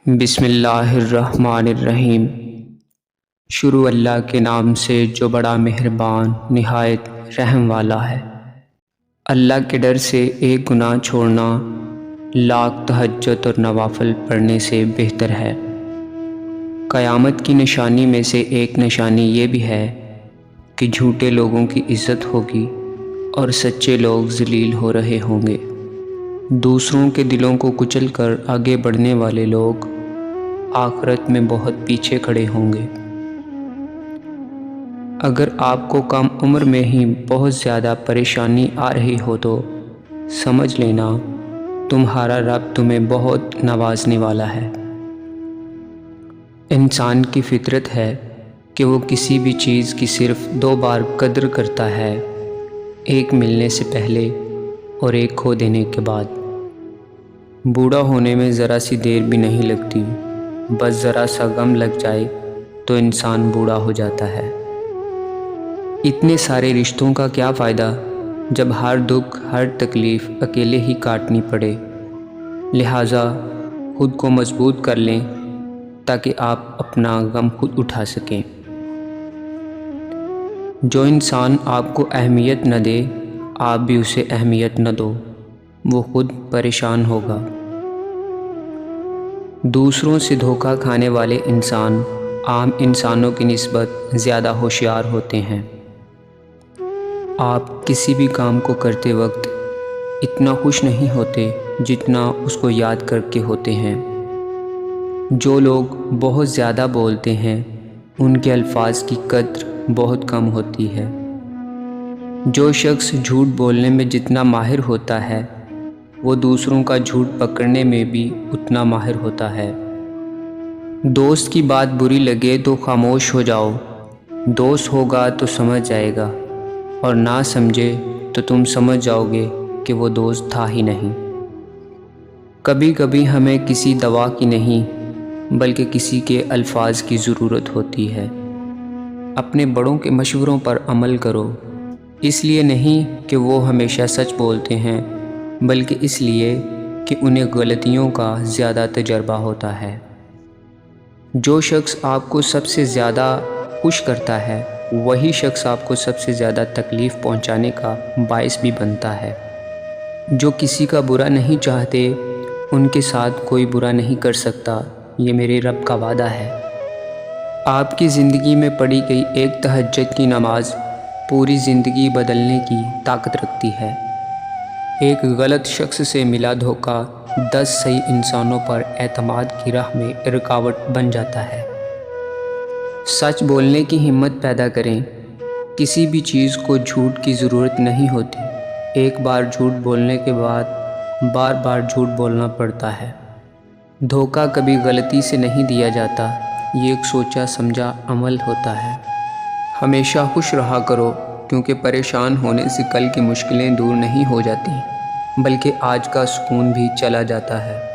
بسم اللہ الرحمن الرحیم۔ شروع اللہ کے نام سے جو بڑا مہربان نہایت رحم والا ہے۔ اللہ کے ڈر سے ایک گناہ چھوڑنا لاکھ تہجد اور نوافل پڑھنے سے بہتر ہے۔ قیامت کی نشانی میں سے ایک نشانی یہ بھی ہے کہ جھوٹے لوگوں کی عزت ہوگی اور سچے لوگ ذلیل ہو رہے ہوں گے۔ دوسروں کے دلوں کو کچل کر آگے بڑھنے والے لوگ آخرت میں بہت پیچھے کھڑے ہوں گے۔ اگر آپ کو کم عمر میں ہی بہت زیادہ پریشانی آ رہی ہو تو سمجھ لینا تمہارا رب تمہیں بہت نوازنے والا ہے۔ انسان کی فطرت ہے کہ وہ کسی بھی چیز کی صرف دو بار قدر کرتا ہے، ایک ملنے سے پہلے اور ایک کھو دینے کے بعد۔ بوڑھا ہونے میں ذرا سی دیر بھی نہیں لگتی، بس ذرا سا غم لگ جائے تو انسان بوڑھا ہو جاتا ہے۔ اتنے سارے رشتوں کا کیا فائدہ جب ہر دکھ ہر تکلیف اکیلے ہی کاٹنی پڑے۔ لہٰذا خود کو مضبوط کر لیں تاکہ آپ اپنا غم خود اٹھا سکیں۔ جو انسان آپ کو اہمیت نہ دے، آپ بھی اسے اہمیت نہ دو، وہ خود پریشان ہوگا۔ دوسروں سے دھوکہ کھانے والے انسان عام انسانوں کی نسبت زیادہ ہوشیار ہوتے ہیں۔ آپ کسی بھی کام کو کرتے وقت اتنا خوش نہیں ہوتے جتنا اس کو یاد کر کے ہوتے ہیں۔ جو لوگ بہت زیادہ بولتے ہیں ان کے الفاظ کی قدر بہت کم ہوتی ہے۔ جو شخص جھوٹ بولنے میں جتنا ماہر ہوتا ہے وہ دوسروں کا جھوٹ پکڑنے میں بھی اتنا ماہر ہوتا ہے۔ دوست کی بات بری لگے تو خاموش ہو جاؤ، دوست ہوگا تو سمجھ جائے گا، اور نہ سمجھے تو تم سمجھ جاؤ گے کہ وہ دوست تھا ہی نہیں۔ کبھی کبھی ہمیں کسی دوا کی نہیں بلکہ کسی کے الفاظ کی ضرورت ہوتی ہے۔ اپنے بڑوں کے مشوروں پر عمل کرو، اس لیے نہیں کہ وہ ہمیشہ سچ بولتے ہیں بلکہ اس لیے کہ انہیں غلطیوں کا زیادہ تجربہ ہوتا ہے۔ جو شخص آپ کو سب سے زیادہ خوش کرتا ہے وہی شخص آپ کو سب سے زیادہ تکلیف پہنچانے کا باعث بھی بنتا ہے۔ جو کسی کا برا نہیں چاہتے ان کے ساتھ کوئی برا نہیں کر سکتا، یہ میرے رب کا وعدہ ہے۔ آپ کی زندگی میں پڑھی گئی ایک تہجد کی نماز پوری زندگی بدلنے کی طاقت رکھتی ہے۔ ایک غلط شخص سے ملا دھوکہ 10 صحیح انسانوں پر اعتماد کی راہ میں رکاوٹ بن جاتا ہے۔ سچ بولنے کی ہمت پیدا کریں۔ کسی بھی چیز کو جھوٹ کی ضرورت نہیں ہوتی، ایک بار جھوٹ بولنے کے بعد بار بار جھوٹ بولنا پڑتا ہے۔ دھوکہ کبھی غلطی سے نہیں دیا جاتا، یہ ایک سوچا سمجھا عمل ہوتا ہے۔ ہمیشہ خوش رہا کرو کیونکہ پریشان ہونے سے کل کی مشکلیں دور نہیں ہو جاتی بلکہ آج کا سکون بھی چلا جاتا ہے۔